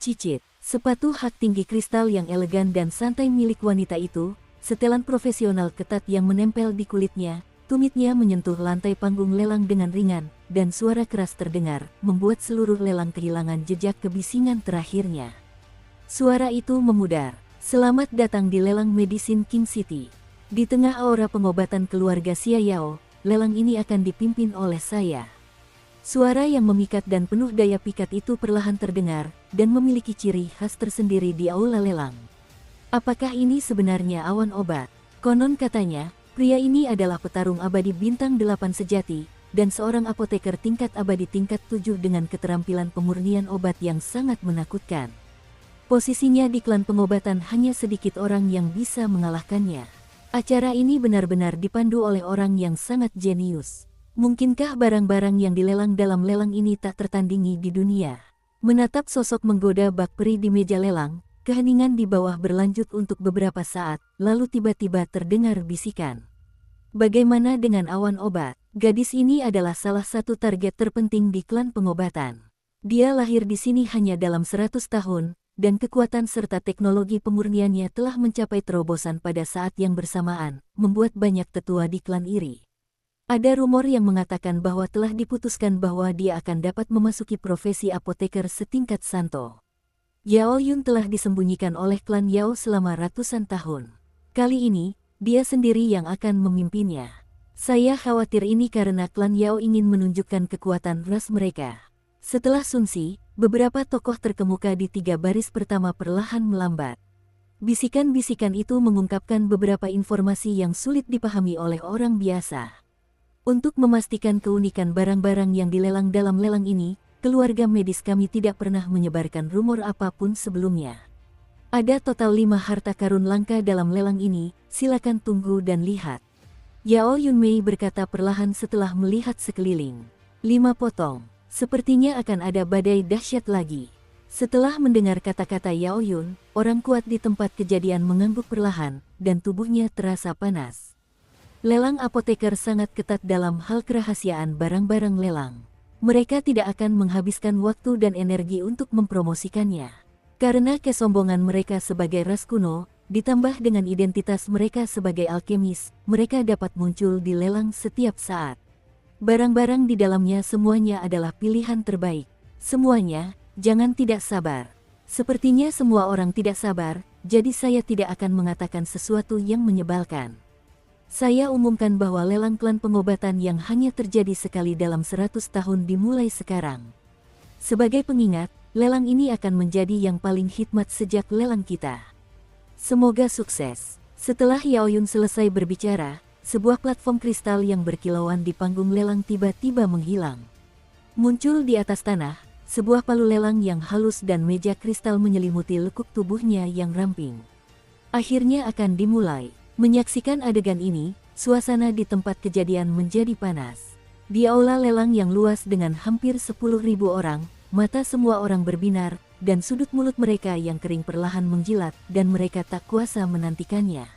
Cicit, sepatu hak tinggi kristal yang elegan dan santai milik wanita itu, setelan profesional ketat yang menempel di kulitnya, tumitnya menyentuh lantai panggung lelang dengan ringan, dan suara keras terdengar, membuat seluruh lelang kehilangan jejak kebisingan terakhirnya. Suara itu memudar, "Selamat datang di lelang Medicine King City. Di tengah aura pengobatan keluarga Xia Yao, lelang ini akan dipimpin oleh saya." Suara yang memikat dan penuh daya pikat itu perlahan terdengar, dan memiliki ciri khas tersendiri di aula lelang. Apakah ini sebenarnya awan obat? Konon katanya, pria ini adalah petarung abadi bintang 8 sejati, dan seorang apoteker tingkat abadi tingkat 7 dengan keterampilan pemurnian obat yang sangat menakutkan. Posisinya di klan pengobatan hanya sedikit orang yang bisa mengalahkannya. Acara ini benar-benar dipandu oleh orang yang sangat jenius. Mungkinkah barang-barang yang dilelang dalam lelang ini tak tertandingi di dunia? Menatap sosok menggoda bak peri di meja lelang, keheningan di bawah berlanjut untuk beberapa saat, lalu tiba-tiba terdengar bisikan. Bagaimana dengan awan obat? Gadis ini adalah salah satu target terpenting di klan pengobatan. Dia lahir di sini hanya dalam 100 tahun, dan kekuatan serta teknologi pemurniannya telah mencapai terobosan pada saat yang bersamaan, membuat banyak tetua di klan iri. Ada rumor yang mengatakan bahwa telah diputuskan bahwa dia akan dapat memasuki profesi apoteker setingkat Santo. Yao Yun telah disembunyikan oleh klan Yao selama ratusan tahun. Kali ini, dia sendiri yang akan memimpinnya. Saya khawatir ini karena klan Yao ingin menunjukkan kekuatan ras mereka. Setelah Sunsi, beberapa tokoh terkemuka di 3 baris pertama perlahan melambat. Bisikan-bisikan itu mengungkapkan beberapa informasi yang sulit dipahami oleh orang biasa. Untuk memastikan keunikan barang-barang yang dilelang dalam lelang ini, keluarga medis kami tidak pernah menyebarkan rumor apapun sebelumnya. Ada total 5 harta karun langka dalam lelang ini, silakan tunggu dan lihat. Yao Yunmei berkata perlahan setelah melihat sekeliling. 5 potong. Sepertinya akan ada badai dahsyat lagi. Setelah mendengar kata-kata Yao Yun, orang kuat di tempat kejadian mengangguk perlahan, dan tubuhnya terasa panas. Lelang apoteker sangat ketat dalam hal kerahasiaan barang-barang lelang. Mereka tidak akan menghabiskan waktu dan energi untuk mempromosikannya. Karena kesombongan mereka sebagai ras kuno, ditambah dengan identitas mereka sebagai alkemis, mereka dapat muncul di lelang setiap saat. Barang-barang di dalamnya semuanya adalah pilihan terbaik. Semuanya, jangan tidak sabar. Sepertinya semua orang tidak sabar, jadi saya tidak akan mengatakan sesuatu yang menyebalkan. Saya umumkan bahwa lelang klan pengobatan yang hanya terjadi sekali dalam 100 tahun dimulai sekarang. Sebagai pengingat, lelang ini akan menjadi yang paling hikmat sejak lelang kita. Semoga sukses. Setelah Yao Yun selesai berbicara, sebuah platform kristal yang berkilauan di panggung lelang tiba-tiba menghilang. Muncul di atas tanah, sebuah palu lelang yang halus dan meja kristal menyelimuti lekuk tubuhnya yang ramping. Akhirnya akan dimulai. Menyaksikan adegan ini, suasana di tempat kejadian menjadi panas. Di aula lelang yang luas dengan hampir 10.000 orang, mata semua orang berbinar, dan sudut mulut mereka yang kering perlahan menjilat, dan mereka tak kuasa menantikannya.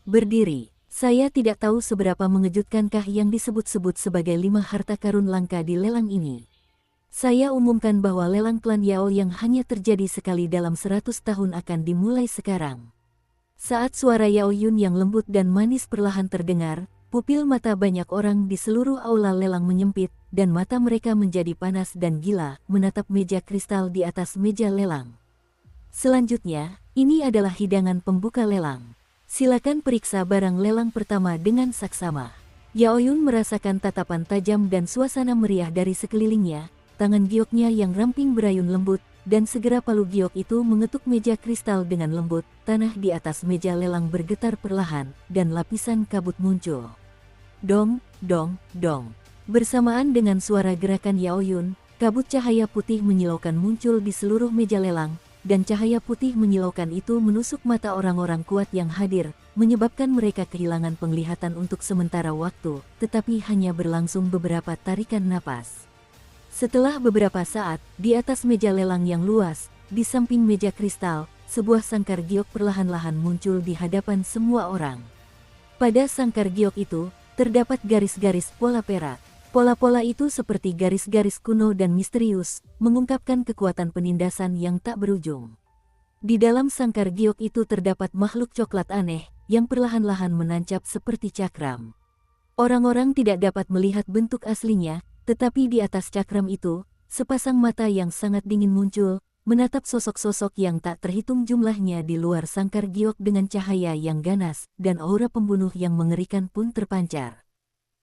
Berdiri, saya tidak tahu seberapa mengejutkankah yang disebut-sebut sebagai 5 harta karun langka di lelang ini. Saya umumkan bahwa lelang klan Yao yang hanya terjadi sekali dalam 100 tahun akan dimulai sekarang. Saat suara Yao Yun yang lembut dan manis perlahan terdengar, pupil mata banyak orang di seluruh aula lelang menyempit, dan mata mereka menjadi panas dan gila, menatap meja kristal di atas meja lelang. Selanjutnya, ini adalah hidangan pembuka lelang. Silakan periksa barang lelang pertama dengan saksama. Yao Yun merasakan tatapan tajam dan suasana meriah dari sekelilingnya, tangan gioknya yang ramping berayun lembut, dan segera palu giok itu mengetuk meja kristal dengan lembut. Tanah di atas meja lelang bergetar perlahan, dan lapisan kabut muncul. Dong, dong, dong. Bersamaan dengan suara gerakan Yao Yun, kabut cahaya putih menyilaukan muncul di seluruh meja lelang, dan cahaya putih menyilaukan itu menusuk mata orang-orang kuat yang hadir, menyebabkan mereka kehilangan penglihatan untuk sementara waktu, tetapi hanya berlangsung beberapa tarikan napas. Setelah beberapa saat, di atas meja lelang yang luas, di samping meja kristal, sebuah sangkar giok perlahan-lahan muncul di hadapan semua orang. Pada sangkar giok itu, terdapat garis-garis pola perak. Pola-pola itu seperti garis-garis kuno dan misterius, mengungkapkan kekuatan penindasan yang tak berujung. Di dalam sangkar giok itu terdapat makhluk coklat aneh, yang perlahan-lahan menancap seperti cakram. Orang-orang tidak dapat melihat bentuk aslinya, tetapi di atas cakram itu, sepasang mata yang sangat dingin muncul, menatap sosok-sosok yang tak terhitung jumlahnya di luar sangkar giok dengan cahaya yang ganas, dan aura pembunuh yang mengerikan pun terpancar.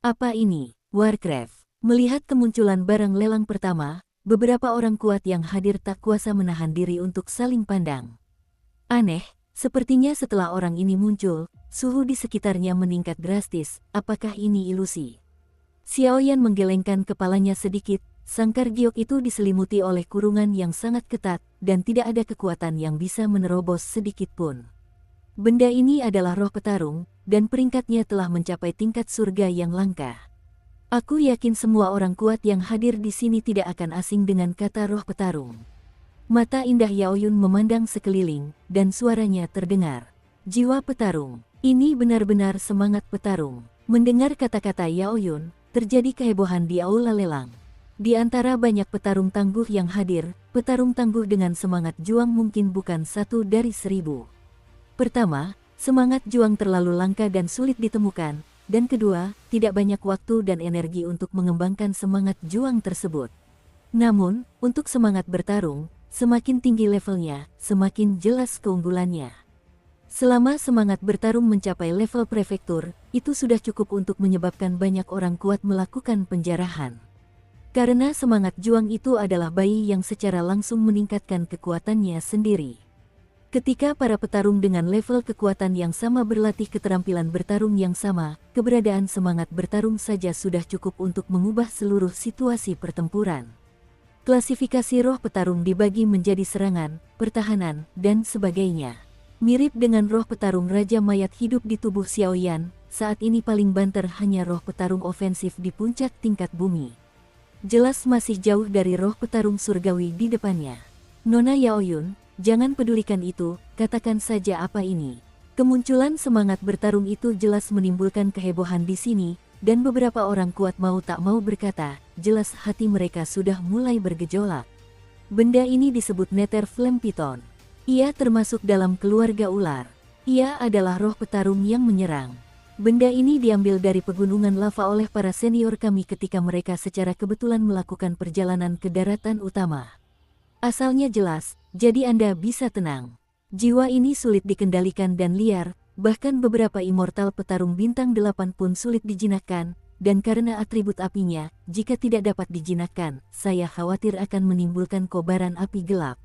Apa ini? Warcraft. Melihat kemunculan barang lelang pertama, beberapa orang kuat yang hadir tak kuasa menahan diri untuk saling pandang. Aneh, sepertinya setelah orang ini muncul, suhu di sekitarnya meningkat drastis. Apakah ini ilusi? Xiaoyan menggelengkan kepalanya sedikit. Sangkar giok itu diselimuti oleh kurungan yang sangat ketat, dan tidak ada kekuatan yang bisa menerobos sedikit pun. Benda ini adalah roh petarung, dan peringkatnya telah mencapai tingkat surga yang langka. Aku yakin semua orang kuat yang hadir di sini tidak akan asing dengan kata roh petarung. Mata indah Yao Yun memandang sekeliling, dan suaranya terdengar. Jiwa petarung, ini benar-benar semangat petarung. Mendengar kata-kata Yao Yun, terjadi kehebohan di aula lelang. Di antara banyak petarung tangguh yang hadir, petarung tangguh dengan semangat juang mungkin bukan satu dari 1000. Pertama, semangat juang terlalu langka dan sulit ditemukan. Dan kedua, tidak banyak waktu dan energi untuk mengembangkan semangat juang tersebut. Namun, untuk semangat bertarung, semakin tinggi levelnya, semakin jelas keunggulannya. Selama semangat bertarung mencapai level prefektur, itu sudah cukup untuk menyebabkan banyak orang kuat melakukan penjarahan. Karena semangat juang itu adalah bayi yang secara langsung meningkatkan kekuatannya sendiri. Ketika para petarung dengan level kekuatan yang sama berlatih keterampilan bertarung yang sama, keberadaan semangat bertarung saja sudah cukup untuk mengubah seluruh situasi pertempuran. Klasifikasi roh petarung dibagi menjadi serangan, pertahanan, dan sebagainya. Mirip dengan roh petarung Raja Mayat hidup di tubuh Xiaoyan, saat ini paling banter hanya roh petarung ofensif di puncak tingkat bumi. Jelas masih jauh dari roh petarung surgawi di depannya. Nona Yao Yun, jangan pedulikan itu, katakan saja apa ini. Kemunculan semangat bertarung itu jelas menimbulkan kehebohan di sini, dan beberapa orang kuat mau tak mau berkata, jelas hati mereka sudah mulai bergejolak. Benda ini disebut Nether Flame Python. Ia termasuk dalam keluarga ular. Ia adalah roh petarung yang menyerang. Benda ini diambil dari pegunungan lava oleh para senior kami ketika mereka secara kebetulan melakukan perjalanan ke daratan utama. Asalnya jelas, jadi Anda bisa tenang. Jiwa ini sulit dikendalikan dan liar, bahkan beberapa immortal petarung bintang 8 pun sulit dijinakkan, dan karena atribut apinya, jika tidak dapat dijinakkan, saya khawatir akan menimbulkan kobaran api gelap.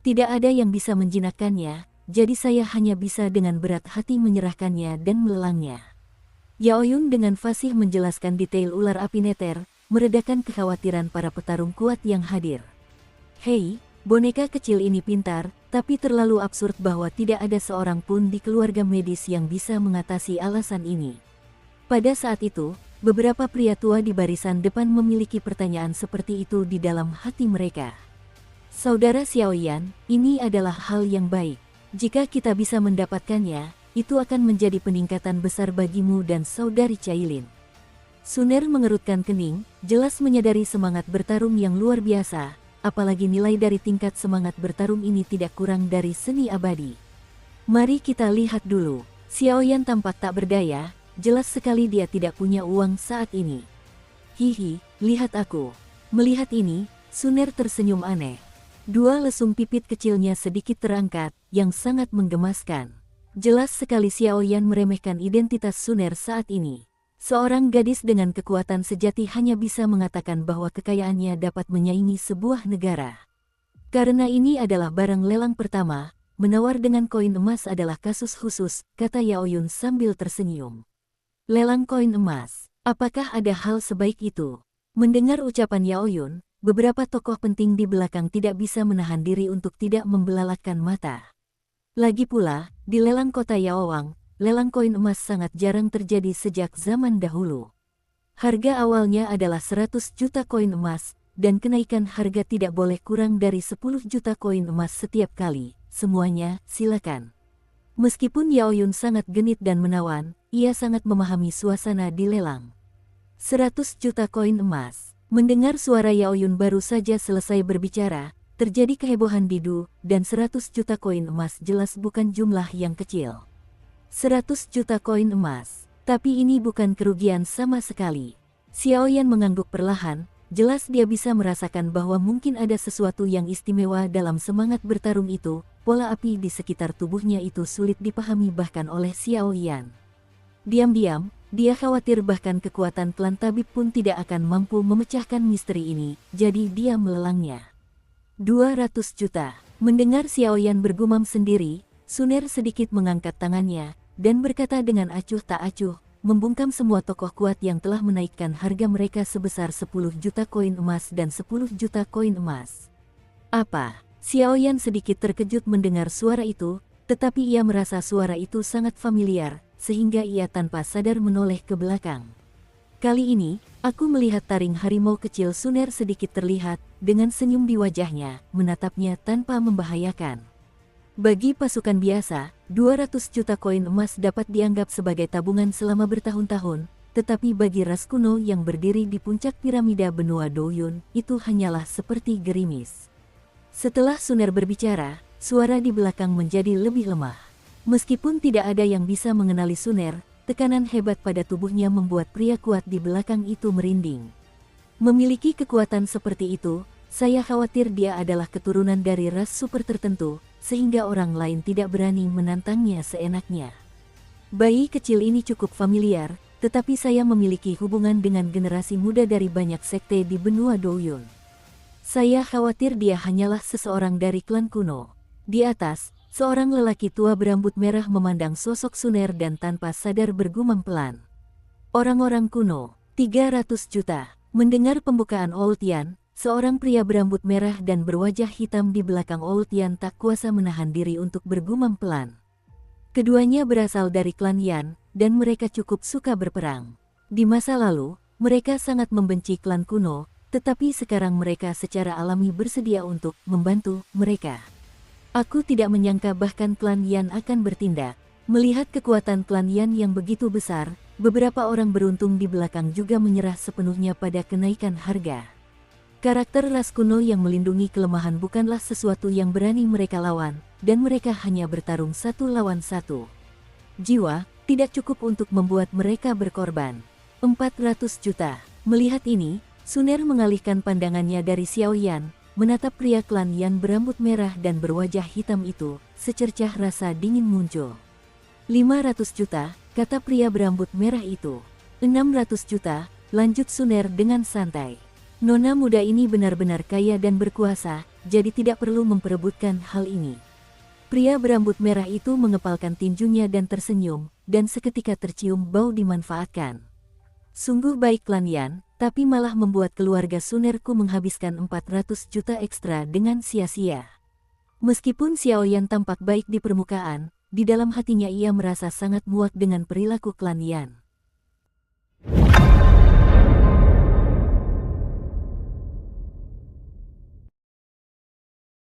Tidak ada yang bisa menjinakkannya, jadi saya hanya bisa dengan berat hati menyerahkannya dan melelangnya. Yao Yun dengan fasih menjelaskan detail ular api Nether, meredakan kekhawatiran para petarung kuat yang hadir. Hei, boneka kecil ini pintar, tapi terlalu absurd bahwa tidak ada seorang pun di keluarga medis yang bisa mengatasi alasan ini. Pada saat itu, beberapa pria tua di barisan depan memiliki pertanyaan seperti itu di dalam hati mereka. Saudara Xiaoyan, ini adalah hal yang baik. Jika kita bisa mendapatkannya, itu akan menjadi peningkatan besar bagimu dan saudari Cailin. Suner mengerutkan kening, jelas menyadari semangat bertarung yang luar biasa. Apalagi nilai dari tingkat semangat bertarung ini tidak kurang dari seni abadi. Mari kita lihat dulu. Xiaoyan tampak tak berdaya, jelas sekali dia tidak punya uang saat ini. Hihi, lihat aku. Melihat ini, Suner tersenyum aneh. Dua lesung pipit kecilnya sedikit terangkat, yang sangat menggemaskan. Jelas sekali Xiaoyan meremehkan identitas Suner saat ini. Seorang gadis dengan kekuatan sejati hanya bisa mengatakan bahwa kekayaannya dapat menyaingi sebuah negara. Karena ini adalah barang lelang pertama, menawar dengan koin emas adalah kasus khusus, kata Yao Yun sambil tersenyum. Lelang koin emas, apakah ada hal sebaik itu? Mendengar ucapan Yao Yun, beberapa tokoh penting di belakang tidak bisa menahan diri untuk tidak membelalakkan mata. Lagi pula, di lelang kota Yaowang, lelang koin emas sangat jarang terjadi sejak zaman dahulu. Harga awalnya adalah 100 juta koin emas, dan kenaikan harga tidak boleh kurang dari 10 juta koin emas setiap kali. Semuanya, silakan. Meskipun Yao Yun sangat genit dan menawan, ia sangat memahami suasana di lelang. 100 juta koin emas. Mendengar suara Yao Yun baru saja selesai berbicara, terjadi kehebohan di Du, dan 100 juta koin emas jelas bukan jumlah yang kecil. 100 juta koin emas. Tapi ini bukan kerugian sama sekali. Xiao Yan mengangguk perlahan, jelas dia bisa merasakan bahwa mungkin ada sesuatu yang istimewa dalam semangat bertarung itu. Pola api di sekitar tubuhnya itu sulit dipahami bahkan oleh Xiao Yan. Diam-diam, dia khawatir bahkan kekuatan klan tabib pun tidak akan mampu memecahkan misteri ini, jadi dia melelangnya. 200 juta. Mendengar Xiao Yan bergumam sendiri, Suner sedikit mengangkat tangannya, dan berkata dengan acuh tak acuh, membungkam semua tokoh kuat yang telah menaikkan harga mereka sebesar 10 juta koin emas dan 10 juta koin emas. Apa? Xiao Yan sedikit terkejut mendengar suara itu, tetapi ia merasa suara itu sangat familiar, sehingga ia tanpa sadar menoleh ke belakang. Kali ini, aku melihat taring harimau kecil Suner sedikit terlihat, dengan senyum di wajahnya, menatapnya tanpa membahayakan. Bagi pasukan biasa, 200 juta koin emas dapat dianggap sebagai tabungan selama bertahun-tahun, tetapi bagi ras kuno yang berdiri di puncak piramida benua Douyun, itu hanyalah seperti gerimis. Setelah Suner berbicara, suara di belakang menjadi lebih lemah. Meskipun tidak ada yang bisa mengenali Suner, tekanan hebat pada tubuhnya membuat pria kuat di belakang itu merinding. Memiliki kekuatan seperti itu, saya khawatir dia adalah keturunan dari ras super tertentu, sehingga orang lain tidak berani menantangnya seenaknya. Bayi kecil ini cukup familiar, tetapi saya memiliki hubungan dengan generasi muda dari banyak sekte di benua Douyun. Saya khawatir dia hanyalah seseorang dari klan kuno. Di atas, seorang lelaki tua berambut merah memandang sosok Suner dan tanpa sadar bergumam pelan. Orang-orang kuno, 300 juta. Mendengar pembukaan Old Yan, seorang pria berambut merah dan berwajah hitam di belakang Old Yan tak kuasa menahan diri untuk bergumam pelan. Keduanya berasal dari klan Yan, dan mereka cukup suka berperang. Di masa lalu, mereka sangat membenci klan kuno, tetapi sekarang mereka secara alami bersedia untuk membantu mereka. Aku tidak menyangka bahkan klan Yan akan bertindak. Melihat kekuatan klan Yan yang begitu besar, beberapa orang beruntung di belakang juga menyerah sepenuhnya pada kenaikan harga. Karakter ras kuno yang melindungi kelemahan bukanlah sesuatu yang berani mereka lawan, dan mereka hanya bertarung satu lawan satu. Jiwa tidak cukup untuk membuat mereka berkorban. 400 juta. Melihat ini, Suner mengalihkan pandangannya dari Xiao Yan, menatap pria klan Yan berambut merah dan berwajah hitam itu, secercah rasa dingin muncul. 500 juta, kata pria berambut merah itu. 600 juta, lanjut Suner dengan santai. Nona muda ini benar-benar kaya dan berkuasa, jadi tidak perlu memperebutkan hal ini. Pria berambut merah itu mengepalkan tinjunya dan tersenyum, dan seketika tercium bau dimanfaatkan. Sungguh baik klan Yan, tapi malah membuat keluarga Sunerku menghabiskan 400 juta ekstra dengan sia-sia. Meskipun Xiao Yan tampak baik di permukaan, di dalam hatinya ia merasa sangat muak dengan perilaku klan Yan.